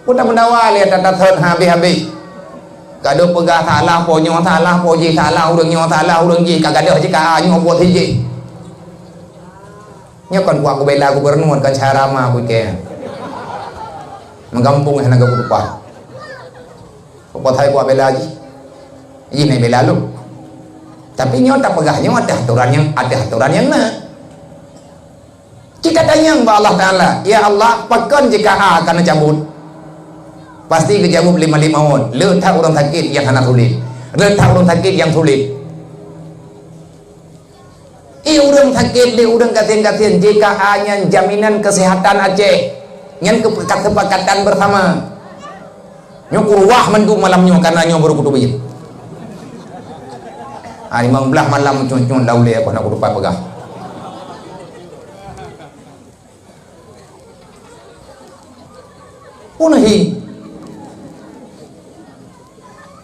Putar mendawa lihat tata thon habis-habis. Gaduh pegah salah po nyo salah po ji salah urang nyo salah urang ji kagaduh jika nyo buat hiji. Nyo kan kuat bela gubernur kan carama ku ke. Menggampung hana gabupa. Apa thai kuat bela ji. Ji nai bela lu. Tapi nyo tak pegah nyo ada aturan yang na. Jika tanya kepada Allah Ta'ala, ya Allah, pakan jika akan cabut. Pasti kejawab 5 on. Letak orang sakit yang hana sulit. Letak orang sakit yang sulit. Orang sakit, orang kasihan-kasihan. Jika hanya jaminan kesehatan Aceh, yang kesepakatan bersama. Nyo kurwah mendu malam nyo karena nyo baru kudu bijit. Ini belah malam cun-cun laule aku nak kudu pegah. Punahi.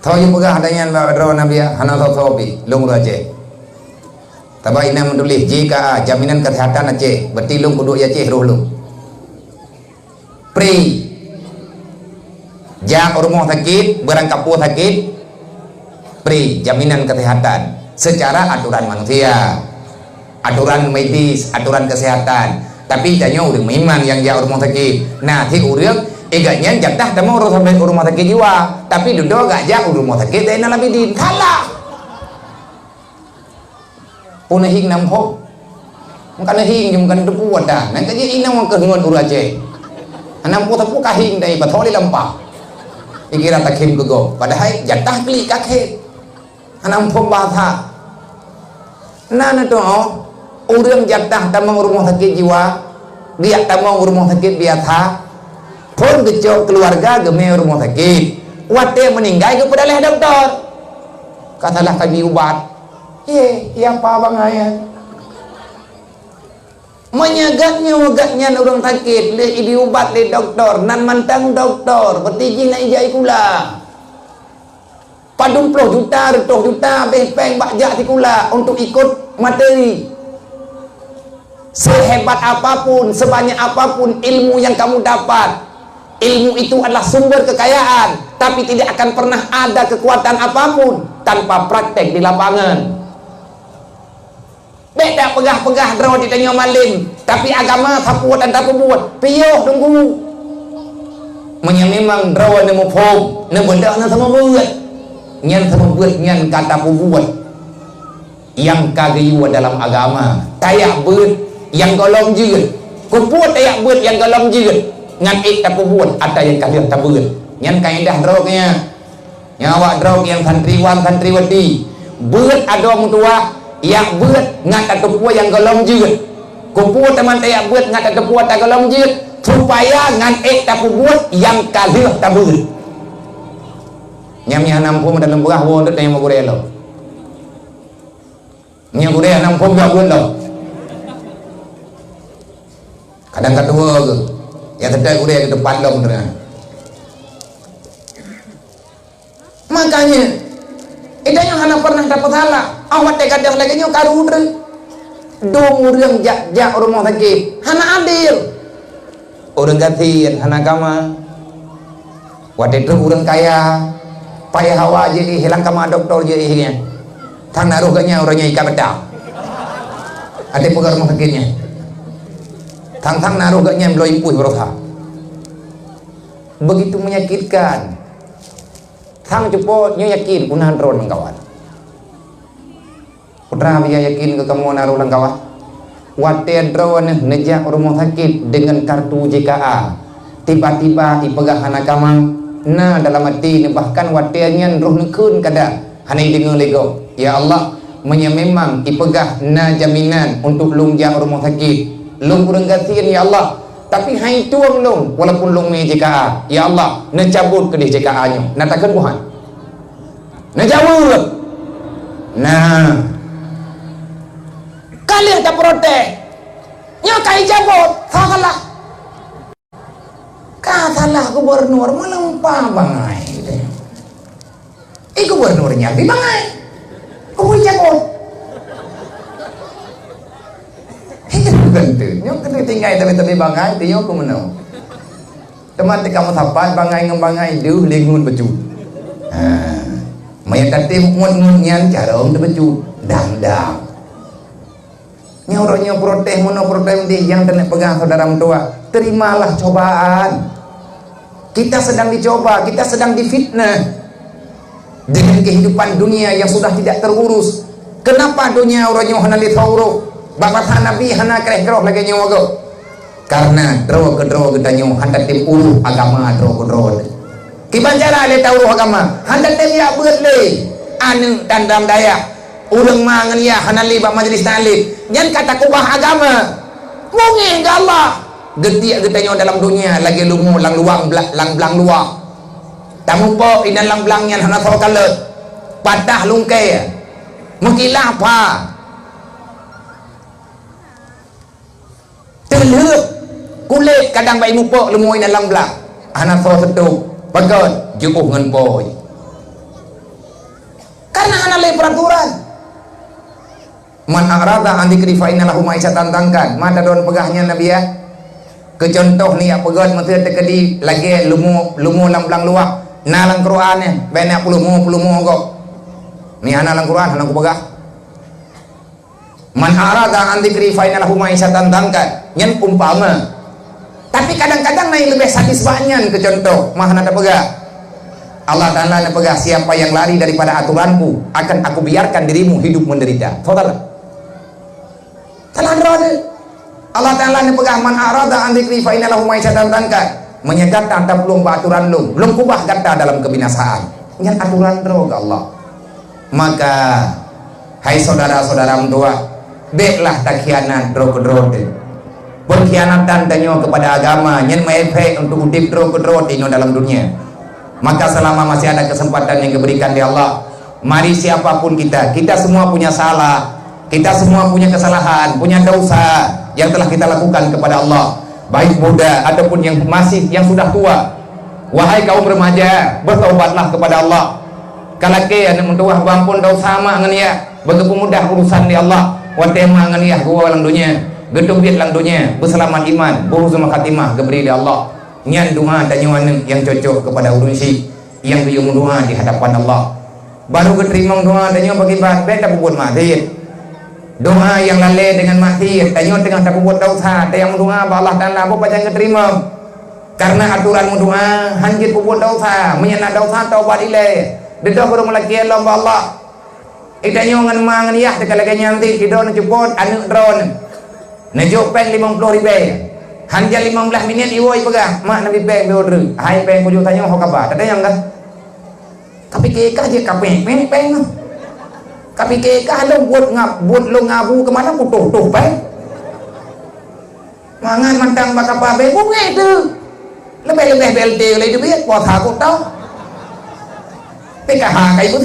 Tahu yang pegah adanya rawan Nabi hana sobi lung Aceh. Tabai ina menulis jika jaminan kesehatan Aceh berarti lung kudu Aceh roh lung. Pri ja rumah sakit berangkapu sakit pri jaminan kesehatan secara aturan manusia, aturan medis, aturan kesehatan. Tapi jangan udah memang yang ja rumah sakit. Nah, si urang eganya jatah temu urus sampai rumah sakit jiwa, tapi duduk gak jauh rumah sakit dan lebih di kalah. Punah hing nam ho, bukan hing bukan itu puat dah. Nanti jadi inang ke dengan urus Aceh. Anam putar pu kahing dari patroli lempah. Pikiran tak him ke go. Padahal jatah klik kakek. Anam pun bahasa. Nana tu urang jatah temu rumah sakit jiwa, dia temu rumah sakit biasa. Pun kecok keluarga gemeh rumah sakit wate meninggal kepada leh doktor katalah kami ubat yang apa bang ayat menyagatnya orang sakit le ibi ubat le doktor nan mantang doktor bertiji nak ijai kula 40 juta 100 juta bespeng bakjak ti kula untuk ikut materi. Sehebat apapun, sebanyak apapun ilmu yang kamu dapat, ilmu itu adalah sumber kekayaan, tapi tidak akan pernah ada kekuatan apapun tanpa praktek di lapangan. Beda pegah-pegah draw ditanya malim, tapi agama tak buat dan tak buat. Piyuh tunggu. Memang draw nemu pom, nemu benda na sama buat. Nyan sama buat nyan kata buat. Yang kagayuan dalam agama, tayak buat yang golong jeut. Kupuat tayak buat yang golong jeut. Ngan tak buat ada yang kalian tak buat. Nyan kaedah drawnya. Nyawa draw yang santriwan santriwati. Buat ada orang tua yang buat ngat tepua yang golong jeut. Kupu teman tayak buat ngat tepua tak golong jeut supaya ngan tak buat yang kalian tak buat. Nyamnya nampung dalam berah wo ndak yang magure lo. Nya gure nampung gak buat lo. Kadang kedua ke yang sedang gure ke depan lo beneran. Makanya idanya hana pernah dapat salah. Awak teh kadang lagi nyo karu dre. Dong urang jak rumah sakit. Hana adil. Urang gantian hana kama. Wate tu urang kaya. Payah hawa jadi hilang kama doktor jadi hilang. Tang naruh gaknya orangnya ikan bedak. Ada pegang rumah sakitnya. Tang naruh gaknya belum impuh berusaha. Begitu menyakitkan. Tang cepo nyo yakin punahan ron kawan. Putra biya yakin ke kamu naruh lang kawan. Wate drone nejak rumah sakit dengan kartu JKA. Tiba-tiba ipegang anak kamang. Nah dalam hati bahkan watiannya roh nekun kada hanai dengar lego. Ya Allah, memang ipegah na jaminan untuk lung jak rumah sakit. Lung kurang gasian ya Allah. Tapi hai tuang lung walaupun lung me JKA. Ya Allah, na cabut ke di JKA nyo. Na takkan Tuhan. Na cabut. Nah. Kalian tak protes. Nyo kai cabut, salah. Katalah gubernur melempah bangai gitu ya. Gubernurnya di bangai. Kuwi cabut. Itu tentu. Nyok tinggal tapi bangai tiyo ku menau. Teman kamu tapat bangai ngembangai duh lingun becut. Maya tadi ngun nyan cara om becut dam. Nyoroknya protes mono protes di yang tenek pegang saudara tua. Terimalah cobaan. Kita sedang dicoba, kita sedang difitnah dengan kehidupan dunia yang sudah tidak terurus. Kenapa dunia orangnya hanali tauro? Bapak Nabi hana kereh-kereh lagi nyawa. Karena draw kita nyawa hendak tim ulu agama draw. Kibanjara le tauro agama. Hendak tim ya beut le. Anu dan dam daya. Ulang mangan ya hanali ba majelis talib. Nyan kata kubah agama. Mungin ke Allah. Getiak kita nyawa dalam dunia lagi lungu lang luang lang luang. Tamu po inan lang blang nyan hana tahu kalut. Patah lungkai. Mengilah apa? Terlep kulit kadang bayi mupo lemu inan lang blang. Hana tahu setuk. Bagot jukuh ngan boy. Karena hana le peraturan. Man arada an dzikri fa inna lahu ma'isyatan tangkan. Mata don pegahnya Nabi ya. Kecontoh ni apa god mesti tekedi lagi lumu lang luak. Nalang Quran ni banyak puluh kok. Ni nalang Quran aku pegah. Man arada an dzikri fa inna lahu ma'isyatan tangkan. Nyen umpama. Tapi kadang-kadang naik lebih sadis banyak kecontoh. Mah nada pegah. Allah Ta'ala nak pegah siapa yang lari daripada aturanku akan aku biarkan dirimu hidup menderita. Saudara. Telah rada. Allah Ta'ala ni pegah man arada an dzikri fa inna lahu ma'isyatan tangkan. Menyegata tak belum aturan lu, belum kubah kata dalam kebinasaan. Yang aturan roh ke Allah. Maka hai saudara-saudara tua, beklah tak khianat roh kedrote. Berkhianatan tanyo kepada agama, nyen maepek untuk udip roh kedrote dalam dunia. Maka selama masih ada kesempatan yang diberikan di Allah, mari siapapun kita semua punya salah. Kita semua punya kesalahan, punya dosa yang telah kita lakukan kepada Allah, baik muda ataupun yang sudah tua. Wahai kaum remaja, bertaubatlah kepada Allah. Kalake anu mentuah bampun dosa ma ngan ya, begitu mudah urusan di Allah. Wa tema ngan ya gua lang dunia, gedung biat lang dunia, berselamat iman, berhusnul khatimah geberi di Allah. Nyan doa dan nyawa yang cocok kepada urusi yang biung doa di hadapan Allah. Baru keterima doa dan nyawa bagi beta buat mati. Doa yang lalai dengan mati, tanya tengah tak buat dosa, yang doa Allah Ta'ala apa yang keterima. Karena aturan doa hanjit buat dosa, menyana dosa taubat ilai. Dedah baru melaki Allah. Itanya ngan mangan ya dekalagi nyanti kita nak cepot anu drone. Najuk peng 50,000. Hanja 15 minit iwoi pegah. Mak Nabi peng order. Hai peng kuju tanya ho kabar. Tada yang kan? Tapi kekah je kapeng peng. Tapi kekah lo buat lo ngabu kemana putuh peng. Mangan mantang bakal pabe bunga itu. Lebih BLT oleh itu biar buat aku tahu. PKH kayak itu.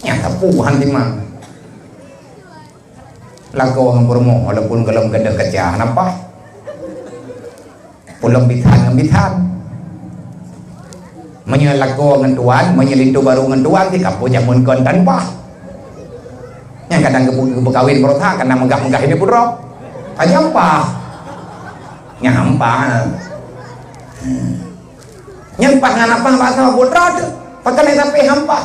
Nyata puhan di mana? Lagu yang bermo, walaupun kalau gede kerja, apa? Pulang bitan. Menyelaku dengan tuan, menyelintu baru dengan tuan, di kampung jamun kontan bah. Yang kadang kawin berotha karena megah-megah ini pun roh. Aja apa? Nyampah. Nyampah ngan apa bahasa putra tu? Pakai sampai hampah.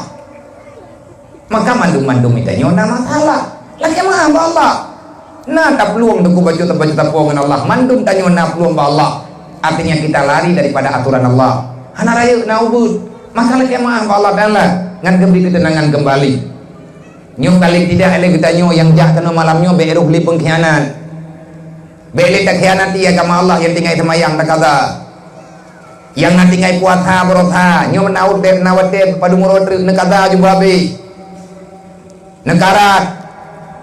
Maka mandum-mandum itu nyona masalah. Lagi mah Allah. Nah tak peluang untuk baju tapuangan Allah. Mandum tanya nak peluang Allah. Artinya kita lari daripada aturan Allah. Hana raya naubud. Maka lagi mah Allah Taala ngan geberi ketenangan kembali. Nyong kali tidak ada kita nyong yang jahat kena malamnya beeruh li pengkhianat. Beli tak khianat dia kama Allah yang tinggal semayang tak kata. Yang nanti ngai puasa berotha nyong nawat padu murotri nekada jumpa be. Nekarat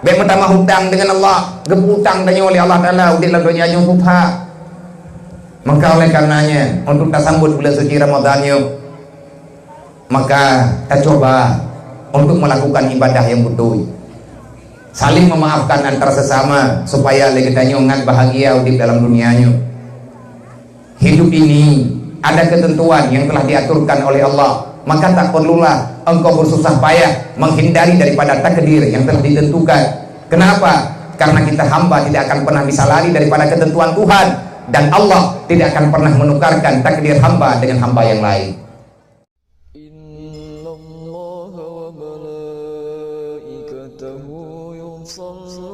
be pertama hutang dengan Allah, geputang tanya oleh Allah Taala udik lang dunia nyong subha. Maka oleh karenanya untuk tak sambut bulan suci Ramadannya, maka kita coba untuk melakukan ibadah yang betul, saling memaafkan antar sesama supaya kita nyongat bahagia di dalam dunianya. Hidup ini ada ketentuan yang telah diaturkan oleh Allah, maka tak perlulah engkau bersusah payah menghindari daripada takdir yang telah ditentukan. Kenapa? Karena kita hamba tidak akan pernah bisa lari daripada ketentuan Tuhan. dan Allah tidak akan pernah menukarkan takdir hamba dengan hamba yang lain. Innallaha wa malaikatahu yusholluna